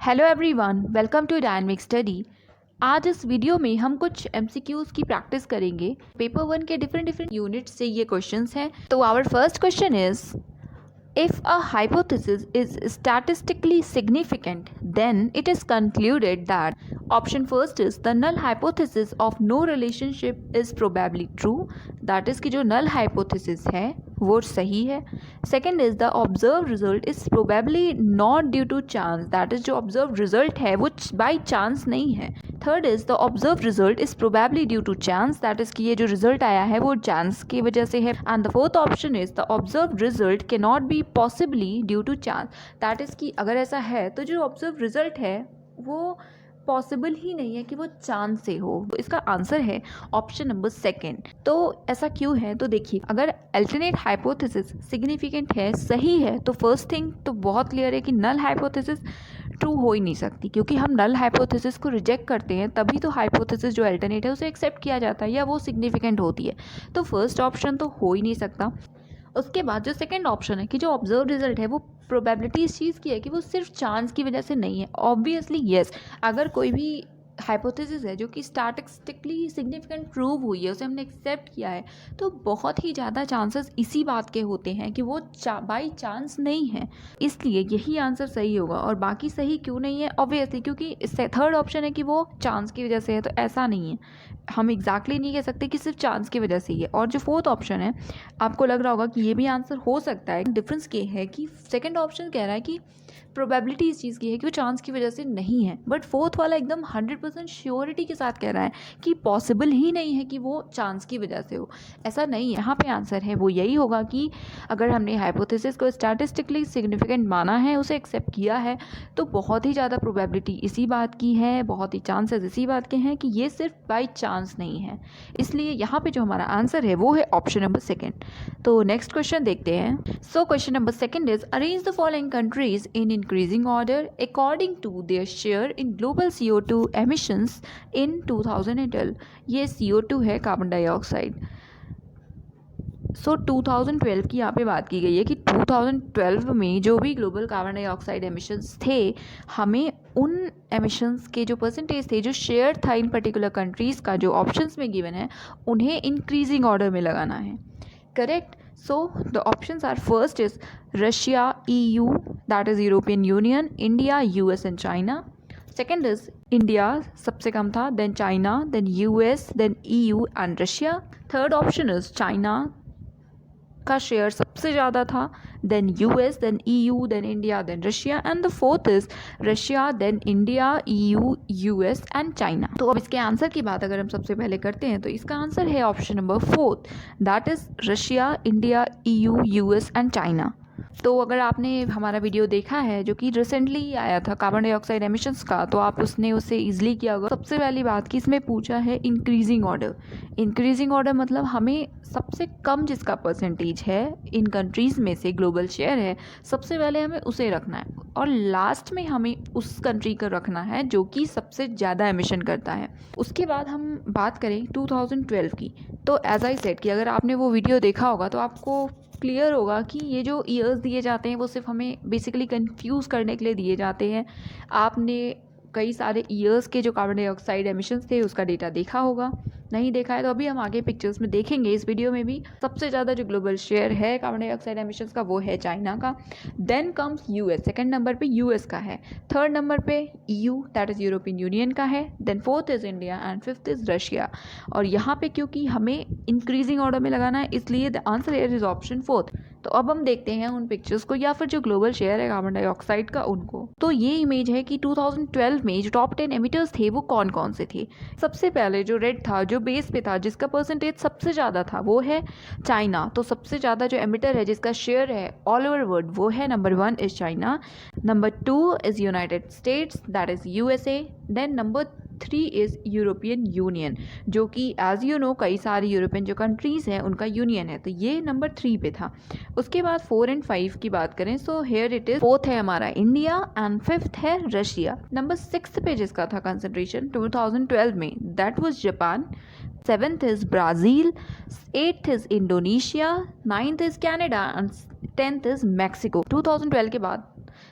Hello everyone, welcome to dynamic study. आज इस video में हम कुछ MCQs की प्रैक्टिस करेंगे। पेपर 1 के डिफरेंट यूनिट्स से ये क्वेश्चंस हैं। तो our first question is, if a hypothesis is statistically significant, then it is concluded that option first is the null hypothesis of no relationship is probably true, that is कि जो null hypothesis है वो सही है। Second is the observed result is probably not due to chance, that is जो observed result है वो by chance नहीं है। Third is the observed result is probably due to chance, that is कि ये जो result आया है वो chance की वजह से है। And the fourth option is the observed result cannot be possibly due to chance, that is कि अगर ऐसा है तो जो observed result है वो पॉसिबल ही नहीं है कि वो चांस से हो। तो इसका आंसर है ऑप्शन नंबर सेकेंड। तो ऐसा क्यों है? तो देखिए, अगर अल्टरनेट हाइपोथेसिस सिग्निफिकेंट है, सही है, तो फर्स्ट थिंग तो बहुत क्लियर है कि नल हाइपोथेसिस ट्रू हो ही नहीं सकती, क्योंकि हम नल हाइपोथेसिस को रिजेक्ट करते हैं तभी तो हाइपोथेसिस जो अल्टरनेट है उसे एक्सेप्ट किया जाता है या वो सिग्निफिकेंट होती है। तो फर्स्ट ऑप्शन तो हो ही नहीं सकता। उसके बाद जो सेकंड ऑप्शन है कि जो ऑब्जर्व रिजल्ट है वो प्रोबेबिलिटी इस चीज़ की है कि वो सिर्फ चांस की वजह से नहीं है। ऑब्वियसली येस, अगर कोई भी हाइपोथेसिस है जो कि स्टैटिस्टिकली सिग्निफिकेंट प्रूव हुई है, उसे हमने एक्सेप्ट किया है, तो बहुत ही ज़्यादा चांसेस इसी बात के होते हैं कि वो बाई चांस नहीं है। इसलिए यही आंसर सही होगा। और बाकी सही क्यों नहीं है? ऑब्वियसली क्योंकि थर्ड ऑप्शन है कि वो चांस की वजह से है, तो ऐसा नहीं है। हम एग्जैक्टली नहीं कह सकते कि सिर्फ चांस की वजह से ही है। और जो फोर्थ ऑप्शन है, आपको लग रहा होगा कि ये भी आंसर हो सकता है। डिफरेंस ये है कि सेकंड ऑप्शन कह रहा है कि प्रोबेबिलिटी इस चीज़ की है कि वो चांस की वजह से नहीं है, बट फोर्थ वाला एकदम 100% श्योरिटी के साथ कह रहा है कि पॉसिबल ही नहीं है कि वो चांस की वजह से हो। ऐसा नहीं है। यहाँ पे आंसर है वो यही होगा कि अगर हमने हाइपोथेसिस को स्टैटिस्टिकली सिग्निफिकेंट माना है, उसे एक्सेप्ट किया है, तो बहुत ही ज़्यादा प्रोबेबिलिटी इसी बात की है, बहुत ही चांसेस इसी बात के हैं कि ये सिर्फ बाई चांस नहीं है। इसलिए यहाँ पे जो हमारा आंसर है वो है ऑप्शन नंबर सेकेंड। तो नेक्स्ट क्वेश्चन देखते हैं। So question number second is, arrange the following countries in increasing order according to their share in global CO2 emissions in 2012। ये CO2 है, कार्बन डाइऑक्साइड। सो 2012 की यहाँ पे बात की गई है कि 2012 में जो भी ग्लोबल कार्बन डाइऑक्साइड एमिशंस थे, हमें उन एमिशंस के जो परसेंटेज थे, जो शेयर था इन पर्टिकुलर कंट्रीज़ का, जो ऑप्शंस में गिवन है, उन्हें इंक्रीजिंग ऑर्डर में लगाना है। Correct? So the options are, first is Russia, EU, that is European Union, India, US and China. Second is India, सबसे कम था, then China, then US, then EU and Russia. Third option is China का share सबसे ज़्यादा था, then US, then EU, then India, then Russia, and the fourth is Russia, then India, EU, US and China। तो अब इसके answer की बात अगर हम सबसे पहले करते हैं तो इसका आंसर है option number fourth, that is Russia, India, EU, US and China. तो अगर आपने हमारा वीडियो देखा है जो कि रिसेंटली आया था कार्बन डाइऑक्साइड एमिशंस का, तो आप उसे ईजिली किया होगा। सबसे पहली बात कि इसमें पूछा है इंक्रीजिंग ऑर्डर। इंक्रीजिंग ऑर्डर मतलब हमें सबसे कम जिसका परसेंटेज है इन कंट्रीज़ में से, ग्लोबल शेयर है, सबसे पहले हमें उसे रखना है और लास्ट में हमें उस कंट्री को रखना है जो कि सबसे ज़्यादा एमिशन करता है। उसके बाद हम बात करें 2012 की, तो एज आई सेड कि अगर आपने वो वीडियो देखा होगा तो आपको क्लियर होगा कि ये जो ईयर्स दिए जाते हैं वो सिर्फ हमें बेसिकली कंफ्यूज करने के लिए दिए जाते हैं। आपने कई सारे ईयर्स के जो कार्बन डाइऑक्साइड एमिशंस थे उसका डेटा देखा होगा, नहीं देखा है तो अभी हम आगे पिक्चर्स में देखेंगे। इस वीडियो में भी सबसे ज़्यादा जो ग्लोबल शेयर है कार्बन डाइऑक्साइड एमिशंस का वो है चाइना का, then comes US, second number पे US का है, थर्ड नंबर पे EU that is European Union का है, then fourth is India and fifth is Russia. और यहाँ पे क्योंकि हमें इंक्रीजिंग ऑर्डर में लगाना है, इसलिए the answer here is option fourth. तो अब हम देखते हैं उन पिक्चर्स को या फिर जो ग्लोबल शेयर है कार्बन डाइऑक्साइड का उनको। तो ये इमेज है कि 2012 में जो टॉप 10 एमिटर्स थे वो कौन कौन से थे। सबसे पहले जो रेड था, जो बेस पे था, जिसका परसेंटेज सबसे ज़्यादा था, वो है चाइना। तो सबसे ज़्यादा जो एमिटर है जिसका शेयर है ऑल ओवर वर्ल्ड वो है number 1 is China, number 2 is United States that is USA, then number 3 is European Union, जो कि एज यू नो कई सारी यूरोपियन जो कंट्रीज़ हैं उनका यूनियन है, तो ये नंबर 3 पे था। उसके बाद 4 एंड 5 की बात करें, so here it is, fourth है हमारा इंडिया एंड फिफ्थ है रशिया। नंबर 6 पे जिसका था कंसंट्रेशन 2012 में, that was Japan, 7th is Brazil, 8th is Indonesia, 9th is Canada and 10th is Mexico। 2012 के बाद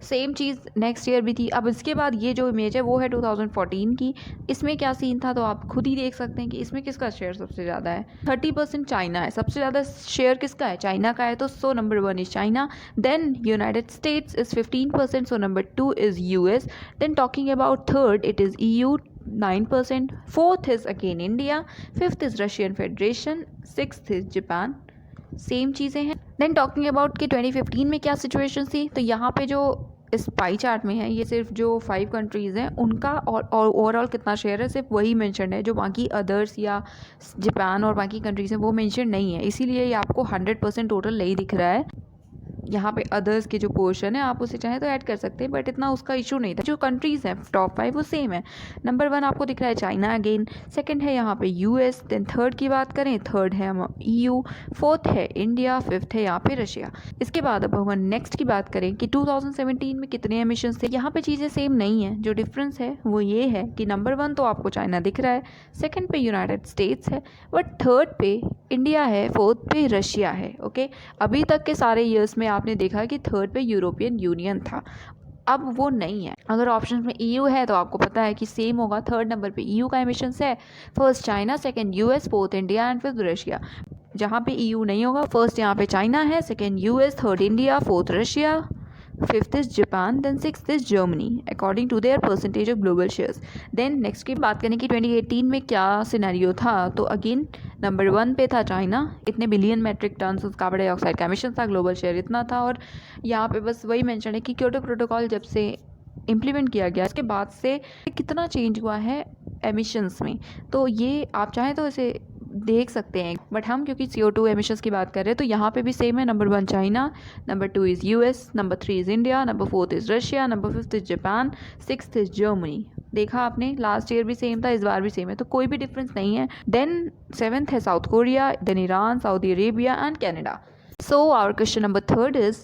सेम चीज़ नेक्स्ट ईयर भी थी। अब इसके बाद ये जो इमेज है वो है 2014 की। इसमें क्या सीन था तो आप खुद ही देख सकते हैं कि इसमें किसका शेयर सबसे ज़्यादा है। 30% चाइना है, सबसे ज़्यादा शेयर किसका है, चाइना का है। तो so number 1 is China, then United States is 15%, so number 2 is US, then talking about third it is EU 9%, fourth is again India, fifth is Russian Federation, sixth is Japan. Same चीज़ें हैं। Then talking about कि 2015 में क्या situation थी, तो यहाँ पे जो इस पाई चार्ट में है ये सिर्फ जो 5 कंट्रीज़ हैं उनका और ओवरऑल कितना शेयर है सिर्फ वही मेंशन है, जो बाकी अदर्स या जापान और बाकी कंट्रीज़ हैं वो मेंशन नहीं है, इसीलिए ये आपको 100% टोटल नहीं दिख रहा है। यहाँ पे अदर्स के जो पोर्शन है आप उसे चाहे तो ऐड कर सकते हैं, बट इतना उसका इशू नहीं था। जो कंट्रीज़ हैं टॉप 5 वो सेम है। नंबर 1 आपको दिख रहा है चाइना अगेन, सेकंड है यहाँ पे यूएस, देन थर्ड की बात करें थर्ड है EU, फोर्थ है इंडिया, फिफ्थ है यहाँ पे रशिया। इसके बाद अब हम नेक्स्ट की बात करें कि 2017 में कितने एमिशन थे। यहाँ पे चीज़ें सेम नहीं है, जो डिफरेंस है वो ये है कि नंबर 1 तो आपको चाइना दिख रहा है, सेकेंड पे यूनाइटेड स्टेट्स है, बट थर्ड पे इंडिया है, फोर्थ पे रशिया है। ओके, अभी तक के सारे ईयर्स में आपने देखा कि थर्ड पे यूरोपियन यूनियन था, अब वो नहीं है। अगर ऑप्शन में EU है तो आपको पता है कि सेम होगा, थर्ड नंबर पे EU का एमिशंस है, first China, second US, fourth India and fifth Russia. जहाँ पे EU नहीं होगा, फर्स्ट यहाँ पे चाइना है, second US, third India, fourth Russia, fifth is Japan, then sixth is Germany according to their percentage of global shares. Then next की बात करें कि 2018 में क्या सिनेरियो था, तो अगेन नंबर 1 पे था चाइना, इतने billion metric tons carbon dioxide का एमिशन था, ग्लोबल शेयर इतना था। और यहाँ पे बस वही मेंशन है कि क्योटो प्रोटोकॉल जब से इम्प्लीमेंट किया गया उसके बाद से कितना चेंज हुआ है एमिशंस में, तो ये आप चाहें तो इसे देख सकते हैं। बट हम क्योंकि CO2 एमिशंस की बात कर रहे हैं तो यहाँ पे भी सेम है, number 1 China, number 2 is US, number 3 is India, number 4 is Russia, number 5 is Japan, sixth is Germany. देखा आपने, लास्ट ईयर भी सेम था, इस बार भी सेम है, तो कोई भी डिफरेंस नहीं है। देन सेवेंथ है South Korea, then Iran, Saudi Arabia and Canada. So our question number 3 is,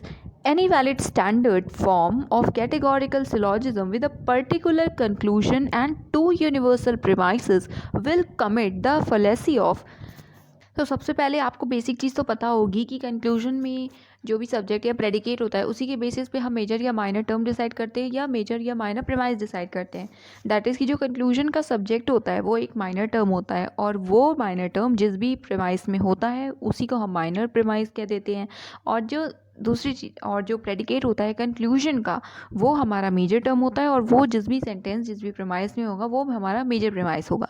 any valid standard form of categorical syllogism with a particular conclusion and two universal premises will commit the fallacy of। तो सबसे पहले आपको basic चीज़ तो पता होगी कि conclusion में जो भी सब्जेक्ट या प्रेडिकेट होता है उसी के बेसिस पे हम मेजर या माइनर टर्म डिसाइड करते हैं या मेजर या माइनर प्रेमाइस डिसाइड करते हैं। दैट इज़ कि जो कंक्लूजन का सब्जेक्ट होता है वो एक माइनर टर्म होता है और वो माइनर टर्म जिस भी प्रेमाइस में होता है उसी को हम माइनर प्रेमाइस कह देते हैं। और जो दूसरी चीज़ और जो प्रेडिकेट होता है कंक्लूजन का वो हमारा मेजर टर्म होता है और वो जिस भी सेंटेंस जिस भी प्रेमाइस में होगा वो हमारा मेजर प्रेमाइस होगा।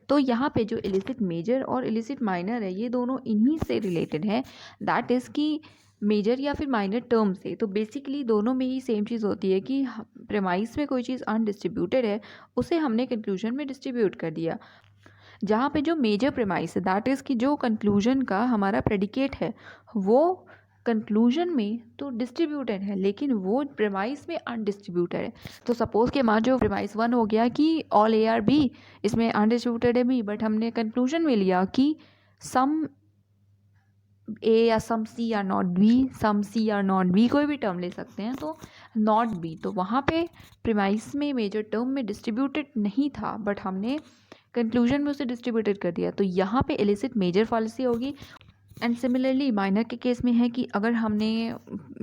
तो यहाँ पे जो इलिसिट मेजर और इलिसिट माइनर है ये दोनों इन्हीं से रिलेटेड है, दैट इज़ कि मेजर या फिर माइनर टर्म से। तो बेसिकली दोनों में ही सेम चीज़ होती है कि प्रेमाइस में कोई चीज़ अनडिस्ट्रीब्यूटेड है उसे हमने कंक्लूजन में डिस्ट्रीब्यूट कर दिया। जहाँ पे जो मेजर प्रेमाइस है दैट इज़ कि जो कंक्लूजन का हमारा प्रेडिकेट है वो कंक्लूजन में तो डिस्ट्रीब्यूटेड है लेकिन वो प्रेमाइस में अनडिस्ट्रीब्यूटेड है। तो सपोज़ कि हमारा जो प्रेमाइस 1 हो गया कि ऑल AR B, इसमें अनडिस्ट्रीब्यूटेड है B, बट हमने कंक्लूजन में लिया कि सम A या सम C या नॉट B, सम C या नॉट B, कोई भी टर्म ले सकते हैं, तो नॉट B, तो वहाँ पे प्रेमाइस में मेजर टर्म में डिस्ट्रीब्यूटेड नहीं था बट हमने कंक्लूजन में उसे डिस्ट्रीब्यूटेड कर दिया, तो यहाँ पे इलिसिट मेजर फॉलिसी होगी। एंड सिमिलरली माइनर के केस में है कि अगर हमने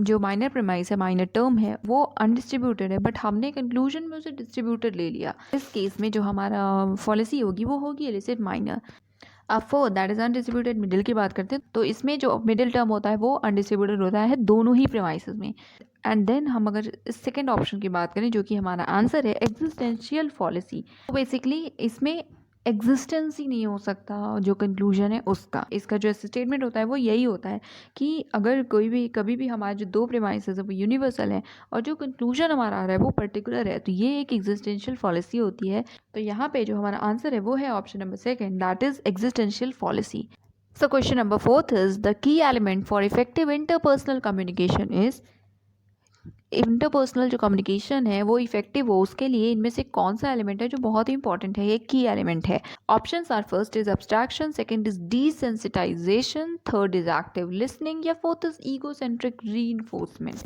जो माइनर प्रेमाइस है माइनर टर्म है वो अनडिस्ट्रीब्यूटेड है बट हमने कंक्लूजन में उसे डिस्ट्रीब्यूटेड ले लिया, इस केस में जो हमारा पॉलिसी होगी वो होगी इलिसिट माइनर। अब fourth that is undistributed middle की बात करते हैं, तो इसमें जो मिडिल टर्म होता है वो अनडिस्ट्रीब्यूटेड होता है दोनों ही प्रेमाइसेस में। एंड देन हम अगर सेकेंड ऑप्शन की बात करें जो कि हमारा आंसर है एग्जिस्टेंशियल पॉलिसी, तो बेसिकली इसमें एग्जिस्टेंस ही नहीं हो सकता जो कंक्लूजन है उसका। इसका जो स्टेटमेंट होता है वो यही होता है कि अगर कोई भी कभी भी हमारे जो दो प्रेमाइसेस है वो यूनिवर्सल है और जो कंक्लूजन हमारा आ रहा है वो पर्टिकुलर है, तो ये एक एग्जिस्टेंशियल पॉलिसी होती है। तो यहाँ पे जो हमारा आंसर है वो है option number second, that is existential policy. So question number fourth is, the key element for effective interpersonal communication is, interpersonal जो कम्युनिकेशन है वो इफेक्टिव हो उसके लिए इनमें से कौन सा एलिमेंट है जो बहुत ही इंपॉर्टेंट है, ये की एलिमेंट है। Options are, first is abstraction, second is desensitization, third is active listening या फोर्थ इज ईगोसेंट्रिक रीइंफोर्समेंट।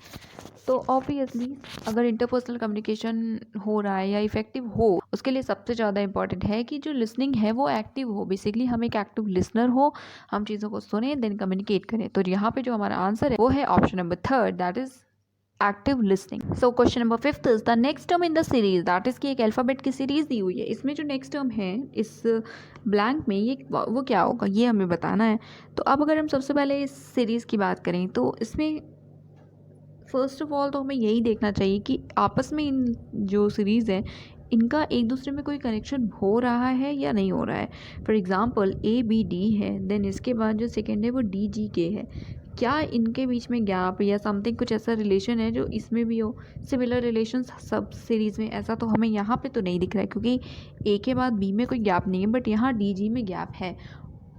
तो ऑब्वियसली अगर इंटरपर्सनल कम्युनिकेशन हो रहा है या इफेक्टिव हो उसके लिए सबसे ज़्यादा इंपॉर्टेंट है कि जो लिसनिंग है वो एक्टिव हो, बेसिकली हम एक एक्टिव लिसनर हो, हम चीज़ों को सुने देन कम्युनिकेट करें। तो यहाँ पे जो हमारा आंसर है वो है option number third, that is active listening. So question number 5 is the next term in the series, that is कि एक अल्फ़ाबेट की सीरीज दी हुई है, इसमें जो नेक्स्ट टर्म है इस ब्लैंक में ये वो क्या होगा ये हमें बताना है। तो अब अगर हम सबसे पहले इस सीरीज़ की बात करें तो इसमें फर्स्ट ऑफ ऑल तो हमें यही देखना चाहिए कि आपस में इन जो सीरीज़ है इनका एक दूसरे में कोई कनेक्शन हो रहा है या नहीं हो रहा है। फॉर एग्ज़ाम्पल ABD है, देन इसके बाद जो सेकेंड है वो DGK है, क्या इनके बीच में गैप या समथिंग कुछ ऐसा रिलेशन है जो इसमें भी हो। सिमिलर रिलेशन सब सीरीज़ में ऐसा तो हमें यहाँ पे तो नहीं दिख रहा है क्योंकि A के बाद B में कोई गैप नहीं है, बट यहाँ DG में गैप है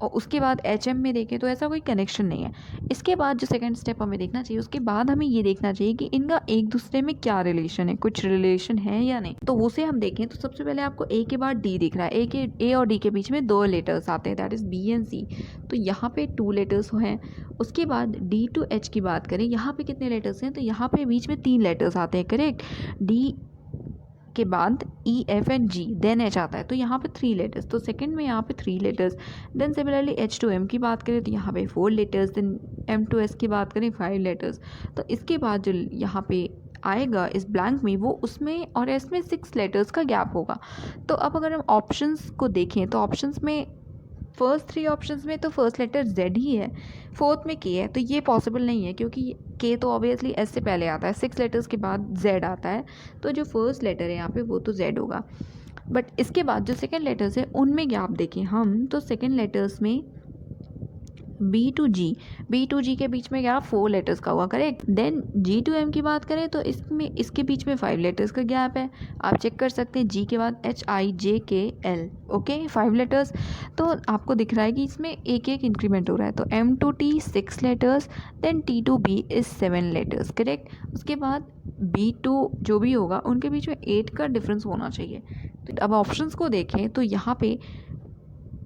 और उसके बाद HM में देखें तो ऐसा कोई कनेक्शन नहीं है। इसके बाद जो सेकंड स्टेप हमें देखना चाहिए, उसके बाद हमें ये देखना चाहिए कि इनका एक दूसरे में क्या रिलेशन है, कुछ रिलेशन है या नहीं। तो उसे हम देखें तो सबसे पहले आपको A के बाद D दिख रहा है, A और D के बीच में 2 लेटर्स आते हैं, that is B and C। तो यहाँ पे 2 लेटर्स हैं। उसके बाद D to H की बात करें, यहाँ पे कितने लेटर्स हैं, तो यहाँ पे बीच में 3 लेटर्स आते हैं, करेक्ट। D के बाद E, F एंड G, देन H आता है, तो यहाँ पे 3 लेटर्स, तो सेकंड में यहाँ पे 3 letters. Then similarly H to M की बात करें तो यहाँ पे 4 letters, then M to S की बात करें 5 लेटर्स। तो इसके बाद जो यहाँ पे आएगा इस ब्लैंक में वो उसमें और इसमें 6 लेटर्स का गैप होगा। तो अब अगर हम ऑप्शंस को देखें तो ऑप्शंस में फर्स्ट 3 ऑप्शंस में तो फर्स्ट लेटर Z ही है, फोर्थ में K है, तो ये पॉसिबल नहीं है क्योंकि K तो ऑब्वियसली S से पहले आता है, 6 लेटर्स के बाद Z आता है, तो जो फर्स्ट लेटर है यहाँ पे वो तो Z होगा। बट इसके बाद जो सेकेंड लेटर्स है उनमें गैप देखें हम तो सेकेंड लेटर्स में B to G के बीच में गैप 4 लेटर्स का हुआ, correct. Then G to M की बात करें तो इसके बीच में 5 लेटर्स का गैप है, आप चेक कर सकते हैं। G के बाद HIJKL, ओके 5 लेटर्स। तो आपको दिख रहा है कि इसमें एक एक इंक्रीमेंट हो रहा है, तो M to T 6 letters, then T to B is 7 letters, correct. उसके बाद B to जो भी होगा उनके बीच में 8 का डिफरेंस होना चाहिए। तो अब ऑप्शंस को देखें तो यहाँ पे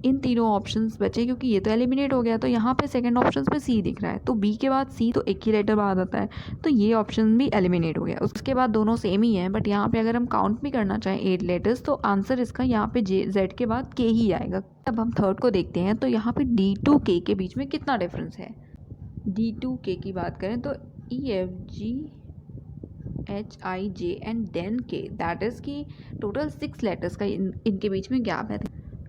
इन तीनों ऑप्शंस बचे क्योंकि ये तो एलिमिनेट हो गया, तो यहाँ पे सेकंड ऑप्शन पे C दिख रहा है, तो B के बाद C तो एक ही लेटर बाद आता है, तो ये ऑप्शन भी एलिमिनेट हो गया। उसके बाद दोनों सेम ही हैं, बट यहाँ पे अगर हम काउंट भी करना चाहें 8 लेटर्स तो आंसर इसका यहाँ पे Z के बाद K ही आएगा। अब हम थर्ड को देखते हैं तो यहाँ पे D to K के बीच में कितना डिफरेंस है। D to K की बात करें तो EFGHIJ and then K, that is की टोटल 6 लेटर्स का इनके बीच में गैप है।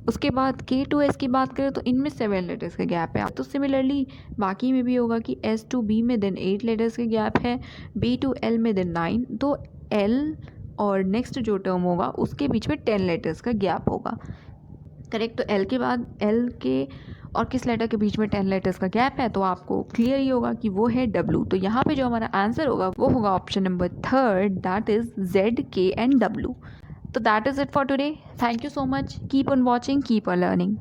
उसके बाद K to S की बात करें तो इनमें 7 लेटर्स का गैप है। तो सिमिलरली बाकी में भी होगा कि S to B में देन 8 लेटर्स का गैप है, B to L में देन 9, तो L और नेक्स्ट जो टर्म होगा उसके बीच में 10 लेटर्स का गैप होगा, करेक्ट। तो L के बाद L के और किस लेटर के बीच में 10 लेटर्स का गैप है, तो आपको क्लियर ही होगा कि वो है W। तो यहाँ पे जो हमारा आंसर होगा वो होगा option number 3, that is Z, K and W। So that is it for today. Thank you so much. Keep on watching, keep on learning.